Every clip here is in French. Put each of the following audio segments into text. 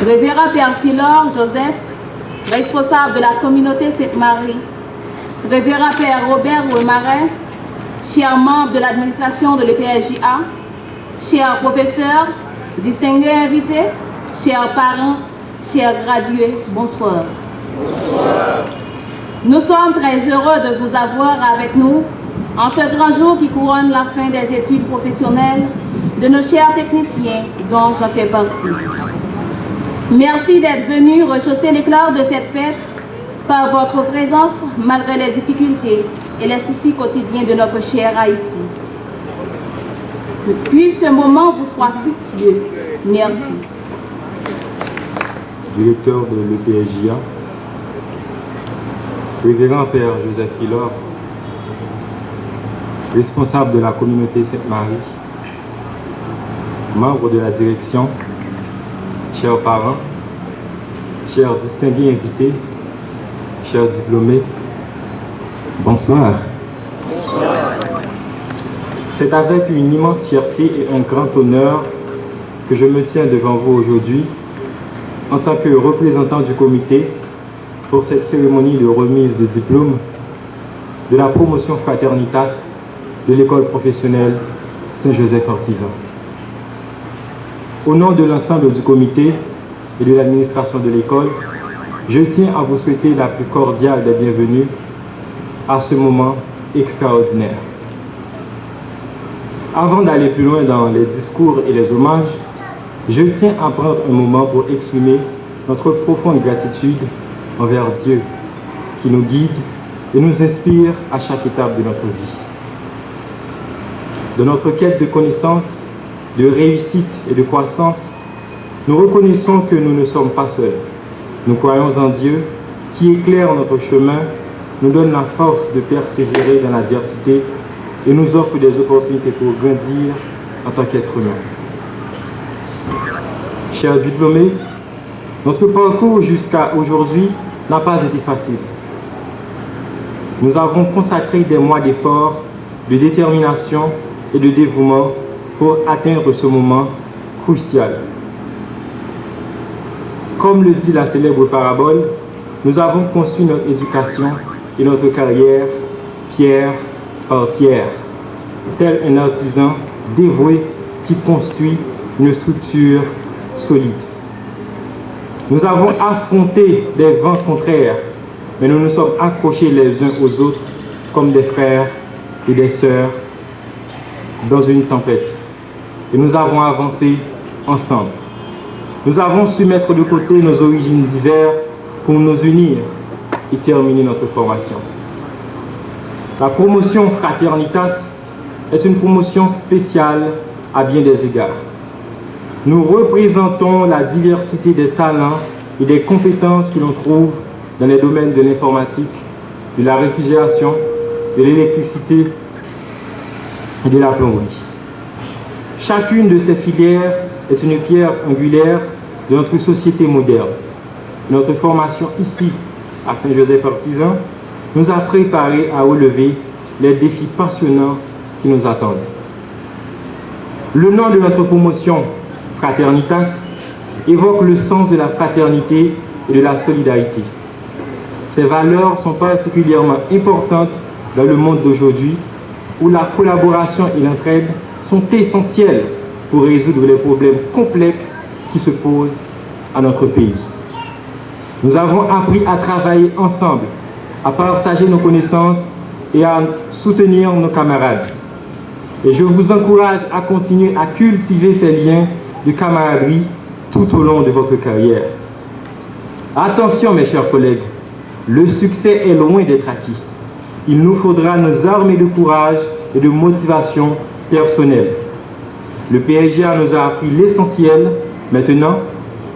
Révérend Père Philor Joseph, responsable de la communauté Sainte-Marie, Révérend Père Robert Ouemaret, chers membres de l'administration de l'EPSJA, chers professeurs, distingués invités, chers parents, chers gradués, bonsoir. Bonsoir. Nous sommes très heureux de vous avoir avec nous en ce grand jour qui couronne la fin des études professionnelles de nos chers techniciens dont j'en fais partie. Merci d'être venus rechausser l'éclat de cette fête par votre présence malgré les difficultés et les soucis quotidiens de notre cher Haïti. Puis ce moment vous soit fructueux. Merci. Directeur de l'EPSJA, Révérend Père Joseph Philor, responsable de la communauté Sainte-Marie, membre de la direction, chers parents, chers distingués invités, chers diplômés, bonsoir. Bonsoir. C'est avec une immense fierté et un grand honneur que je me tiens devant vous aujourd'hui en tant que représentant du comité pour cette cérémonie de remise de diplôme de la promotion Fraternitas de l'école professionnelle Saint-Joseph-Artisan. Au nom de l'ensemble du comité et de l'administration de l'école, je tiens à vous souhaiter la plus cordiale des bienvenues à ce moment extraordinaire. Avant d'aller plus loin dans les discours et les hommages, je tiens à prendre un moment pour exprimer notre profonde gratitude envers Dieu qui nous guide et nous inspire à chaque étape de notre vie. Dans notre quête de connaissance, de réussite et de croissance, nous reconnaissons que nous ne sommes pas seuls. Nous croyons en Dieu qui éclaire notre chemin, nous donne la force de persévérer dans l'adversité et nous offre des opportunités pour grandir en tant qu'être humain. Chers diplômés, notre parcours jusqu'à aujourd'hui n'a pas été facile. Nous avons consacré des mois d'efforts, de détermination et de dévouement pour atteindre ce moment crucial. Comme le dit la célèbre parabole, nous avons construit notre éducation et notre carrière pierre par pierre, tel un artisan dévoué qui construit une structure solide. Nous avons affronté des vents contraires, mais nous nous sommes accrochés les uns aux autres comme des frères et des sœurs dans une tempête. Et nous avons avancé ensemble. Nous avons su mettre de côté nos origines diverses pour nous unir et terminer notre formation. La promotion Fraternitas est une promotion spéciale à bien des égards. Nous représentons la diversité des talents et des compétences que l'on trouve dans les domaines de l'informatique, de la réfrigération, de l'électricité et de la plomberie. Chacune de ces filières est une pierre angulaire de notre société moderne. Notre formation ici, à Saint-Joseph-Artisan, nous a préparés à relever les défis passionnants qui nous attendent. Le nom de notre promotion, Fraternitas, évoque le sens de la fraternité et de la solidarité. Ces valeurs sont particulièrement importantes dans le monde d'aujourd'hui où la collaboration et l'entraide sont essentielles pour résoudre les problèmes complexes qui se posent à notre pays. Nous avons appris à travailler ensemble, à partager nos connaissances et à soutenir nos camarades. Et je vous encourage à continuer à cultiver ces liens de camaraderie tout au long de votre carrière. Attention mes chers collègues, le succès est loin d'être acquis. Il nous faudra nous armer de courage et de motivation personnelle. Le PSJA nous a appris l'essentiel. Maintenant,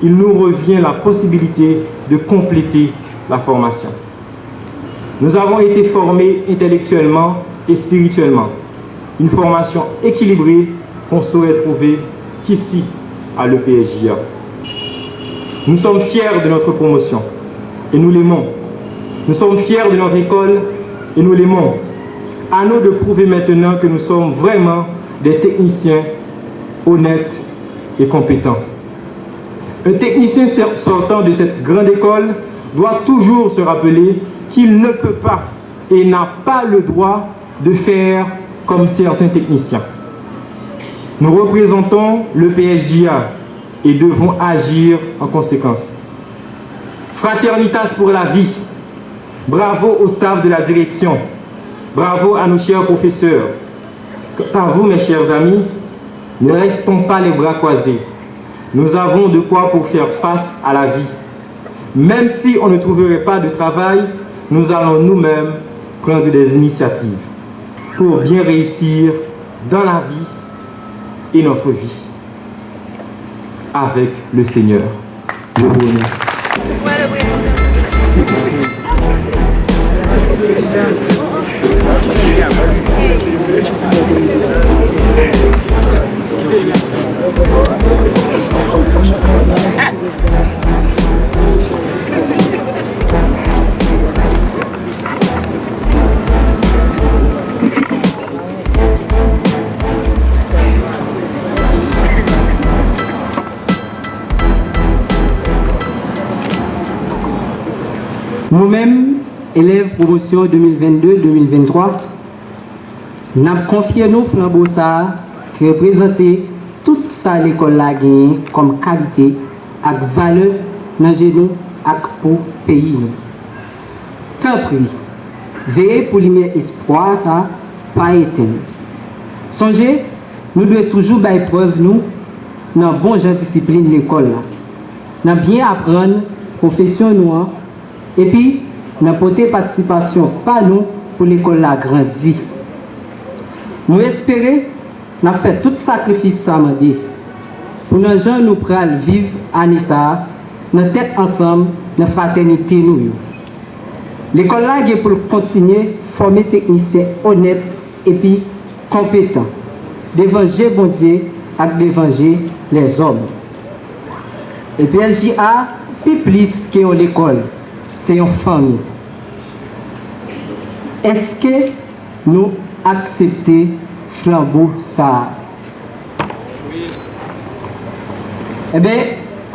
il nous revient la possibilité de compléter la formation. Nous avons été formés intellectuellement et spirituellement. Une formation équilibrée qu'on saurait trouver qu'ici, à l'EPSJA. Nous sommes fiers de notre promotion et nous l'aimons. Nous sommes fiers de notre école et nous l'aimons. À nous de prouver maintenant que nous sommes vraiment des techniciens honnêtes et compétents. Un technicien sortant de cette grande école doit toujours se rappeler qu'il ne peut pas et n'a pas le droit de faire comme certains techniciens. Nous représentons le PSJA et devons agir en conséquence. Fraternitas pour la vie. Bravo au staff de la direction. Bravo à nos chers professeurs. Quant à vous, mes chers amis, ne restons pas les bras croisés. Nous avons de quoi pour faire face à la vie. Même si on ne trouverait pas de travail, nous allons nous-mêmes prendre des initiatives pour bien réussir dans la vie et notre vie avec le Seigneur. Je vous remercie. Nous-mêmes, élèves promotion 2022-2023, nous avons confié nos flambeaux ça qui représentent toute ça l'école là gagne comme qualité et valeur dans nous et pour pays nous. Tant pis, veillez pour lumière espoir ça pas éteindre. Songez, nous devons toujours faire preuve nous dans bon genre discipline l'école là. Nous bien apprendre profession noire. Et puis, nous avons porté participation par nous pour l'école la grandir. Nous espérons, nous avons fait tout sacrifice samedi pour nos gens nous prendre vivre à Nissa, nous tête ensemble, dans la fraternité nous. L'école là est pour continuer à former des techniciens honnêtes et puis compétents, d'évangéliser bon Dieu et d'évangéliser les hommes. Et puis, LJA, c'est plus que l'école. C'est une famille. Est-ce que nous acceptons flambeau ça? Oui. Eh bien,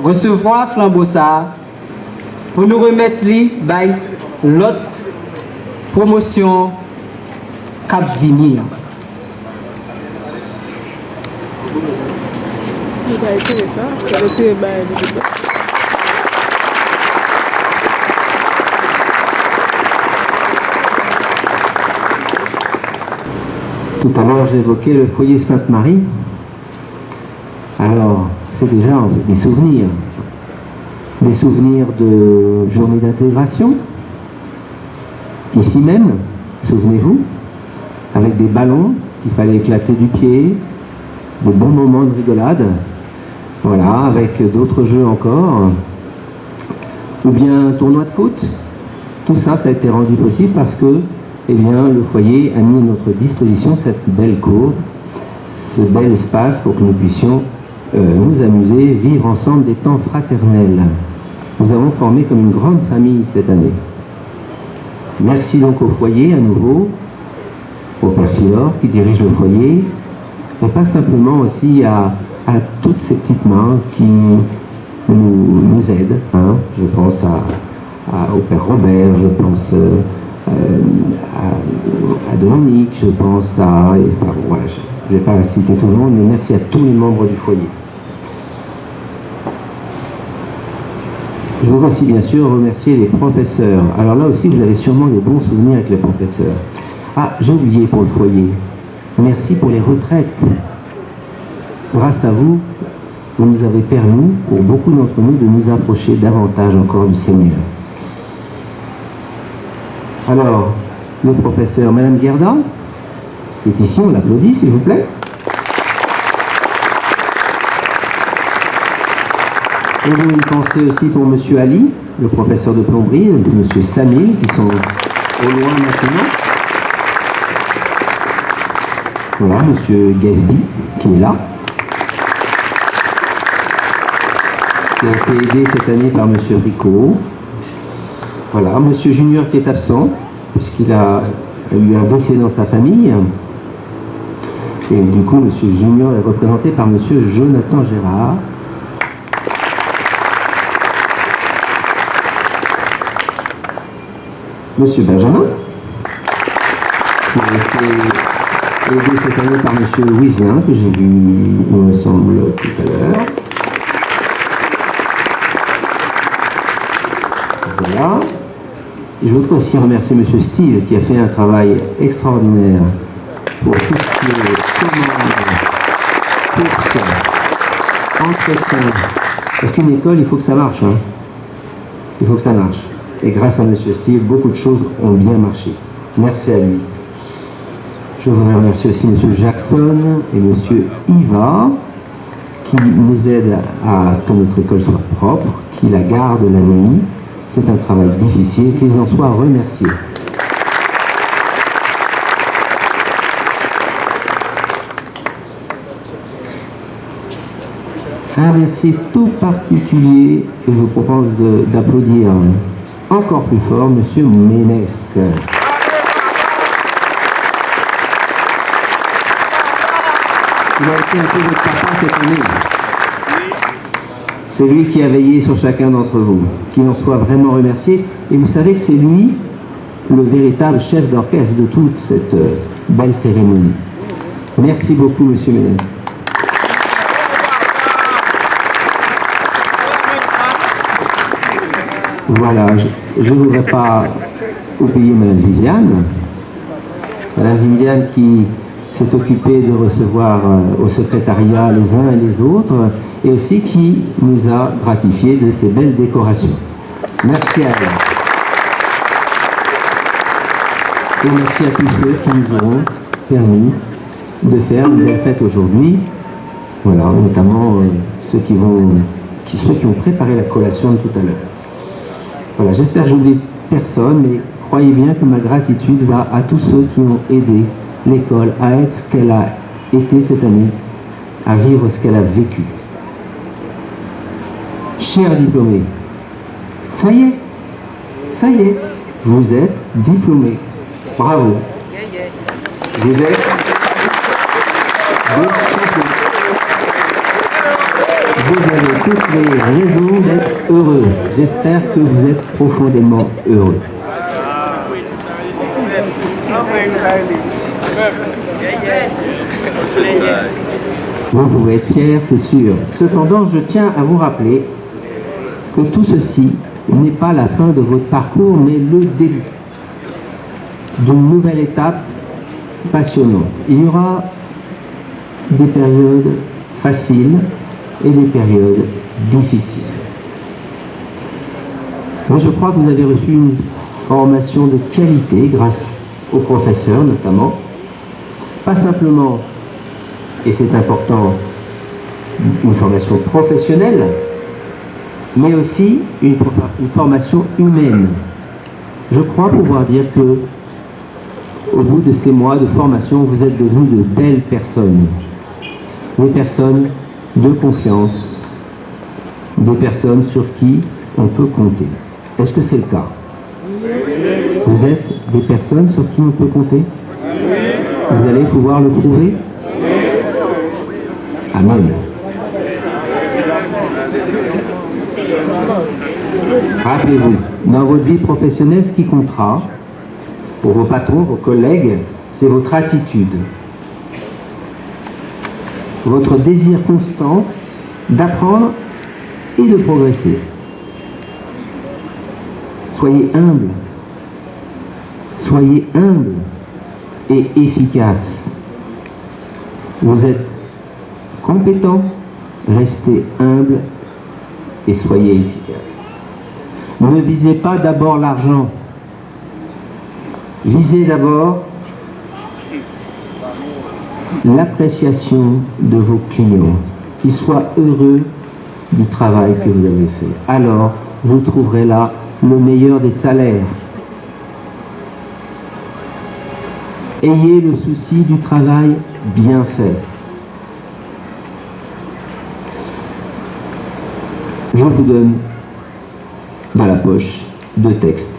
recevoir flambeau ça pour nous remettre l'autre promotion Cap Venir. Tout à l'heure, j'évoquais le foyer Sainte-Marie. Alors, c'est déjà en fait, des souvenirs de journée d'intégration, ici même, souvenez-vous, avec des ballons qu'il fallait éclater du pied, de bons moments de rigolade, voilà, avec d'autres jeux encore, ou bien un tournoi de foot. Tout ça, ça a été rendu possible parce que eh bien, le foyer a mis à notre disposition cette belle cour, ce bel espace pour que nous puissions nous amuser, vivre ensemble des temps fraternels. Nous avons formé comme une grande famille cette année. Merci donc au foyer à nouveau, au Père Philor qui dirige le foyer, mais pas simplement aussi à toutes ces petites mains qui nous aident. Hein. Je pense au Père Robert, je pense à Dominique, je pense à... Enfin, voilà, je ne vais pas citer tout le monde, mais merci à tous les membres du foyer. Je voudrais aussi bien sûr remercier les professeurs. Alors là aussi, vous avez sûrement des bons souvenirs avec les professeurs. Ah, j'ai oublié pour le foyer. Merci pour les retraites. Grâce à vous, vous nous avez permis, pour beaucoup d'entre nous, de nous approcher davantage encore du Seigneur. Alors, le professeur Madame Guerda, qui est ici, on l'applaudit s'il vous plaît. Et vous une pensée aussi pour Monsieur Ali, le professeur de plomberie, et Monsieur Samé, qui sont au loin maintenant. Voilà, Monsieur Gasby, qui est là, qui a été aidé cette année par Monsieur Rico. Voilà, Monsieur Junior qui est absent, puisqu'il a eu un décès dans sa famille. Et du coup, Monsieur Junior est représenté par Monsieur Jonathan Gérard. Monsieur Benjamin, qui a été aidé cette année par Monsieur Wislin, que j'ai vu, il me semble, tout à l'heure. Voilà. Et je voudrais aussi remercier Monsieur Steve, qui a fait un travail extraordinaire pour tout ce qui est commandes, courses, entretien. Parce qu'une école, il faut que ça marche. Hein. Il faut que ça marche. Et grâce à M. Steve, beaucoup de choses ont bien marché. Merci à lui. Je voudrais remercier aussi M. Jackson et M. Iva, qui nous aident à ce que notre école soit propre, qui la gardent la nuit. C'est un travail difficile, qu'ils en soient remerciés. Un merci tout particulier, et je vous propose d'applaudir encore plus fort M. Ménès. Il a été un peu votre papa cette année. C'est lui qui a veillé sur chacun d'entre vous. Qu'il en soit vraiment remercié. Et vous savez que c'est lui le véritable chef d'orchestre de toute cette belle cérémonie. Merci beaucoup, M. Ménès. Voilà, je ne voudrais pas oublier Mme Viviane. Mme Viviane qui s'est occupée de recevoir au secrétariat les uns et les autres, et aussi qui nous a gratifié de ces belles décorations. Merci à elle. Et merci à tous ceux qui nous auront permis de faire une fête aujourd'hui. Voilà, notamment ceux qui ont préparé la collation de tout à l'heure. Voilà, j'espère que je n'oublie personne, mais croyez bien que ma gratitude va à tous ceux qui ont aidé l'école à être ce qu'elle a été cette année, à vivre ce qu'elle a vécu. Chers diplômés, ça y est, vous êtes diplômés. Bravo. Vous êtes des champions. Vous avez toutes les raisons d'être heureux. J'espère que vous êtes profondément heureux. Vous pouvez être fiers, c'est sûr. Cependant, je tiens à vous rappeler que tout ceci n'est pas la fin de votre parcours, mais le début d'une nouvelle étape passionnante. Il y aura des périodes faciles et des périodes difficiles. Moi, je crois que vous avez reçu une formation de qualité grâce aux professeurs notamment, pas simplement, et c'est important, une formation professionnelle, mais aussi une formation humaine. Je crois pouvoir dire que au bout de ces mois de formation, vous êtes devenus de belles personnes, des personnes de confiance, des personnes sur qui on peut compter. Est-ce que c'est le cas? Vous êtes des personnes sur qui on peut compter? Vous allez pouvoir le prouver? Amen. Rappelez-vous, dans votre vie professionnelle, ce qui comptera, pour vos patrons, vos collègues, c'est votre attitude. Votre désir constant d'apprendre et de progresser. Soyez humble et efficace. Vous êtes compétent, restez humble et soyez efficace. Ne visez pas d'abord l'argent. Visez d'abord l'appréciation de vos clients, qu'ils soient heureux du travail que vous avez fait. Alors, vous trouverez là le meilleur des salaires. Ayez le souci du travail bien fait. Je vous donne dans la poche 2 textes.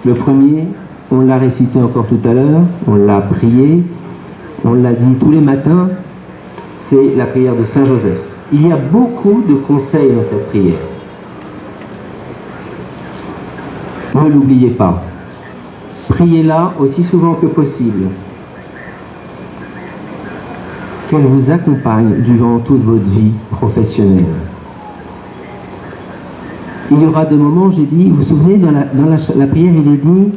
Le premier, on l'a récité encore tout à l'heure, on l'a prié, on l'a dit tous les matins, c'est la prière de Saint Joseph. Il y a beaucoup de conseils dans cette prière. Ne l'oubliez pas. Priez-la aussi souvent que possible. Qu'elle vous accompagne durant toute votre vie professionnelle. Il y aura des moments, j'ai dit, vous vous souvenez, dans la prière, il est dit,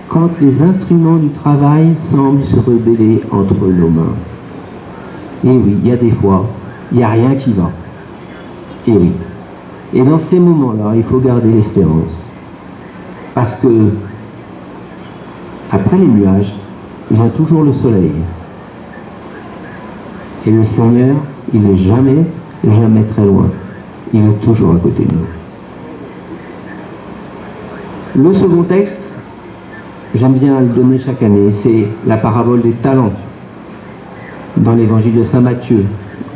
quand les instruments du travail semblent se rebeller entre nos mains. Et oui, il y a des fois, il n'y a rien qui va. Et oui. Et dans ces moments-là, il faut garder l'espérance. Parce que, après les nuages, vient toujours le soleil. Et le Seigneur, il n'est jamais, jamais très loin. Il est toujours à côté de nous. Le second texte, j'aime bien le donner chaque année, c'est la parabole des talents, dans l'évangile de Saint Matthieu,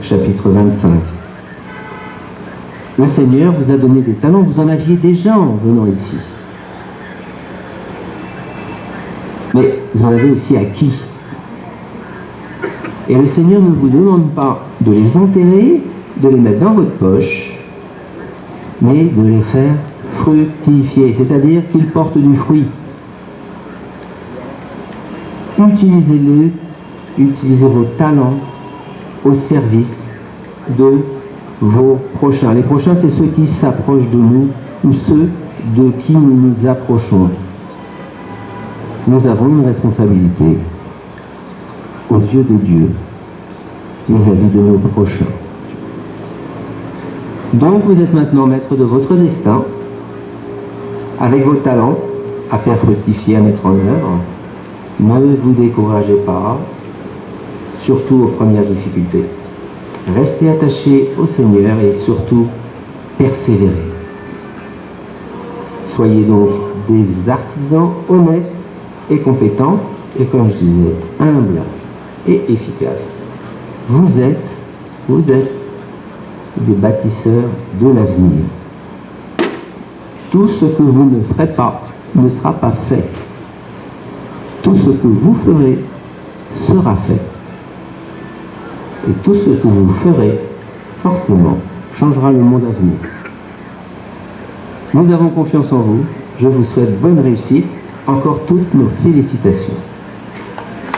chapitre 25. Le Seigneur vous a donné des talents, vous en aviez déjà en venant ici. Mais vous en avez aussi acquis. Et le Seigneur ne vous demande pas de les enterrer, de les mettre dans votre poche, mais de les faire fructifier, c'est-à-dire qu'ils portent du fruit. Utilisez-les, utilisez vos talents au service de vos prochains. Les prochains, c'est ceux qui s'approchent de nous ou ceux de qui nous nous approchons. Nous avons une responsabilité aux yeux de Dieu vis-à-vis de nos prochains. Donc vous êtes maintenant maître de votre destin, avec vos talents à faire fructifier, à mettre en œuvre. Ne vous découragez pas, surtout aux premières difficultés. Restez attachés au Seigneur et surtout persévérez. Soyez donc des artisans honnêtes et compétents et, comme je disais, humbles et efficaces. Vous êtes des bâtisseurs de l'avenir. Tout ce que vous ne ferez pas ne sera pas fait. Tout ce que vous ferez sera fait. Et tout ce que vous ferez, forcément, changera le monde à venir. Nous avons confiance en vous. Je vous souhaite bonne réussite. Encore toutes nos félicitations.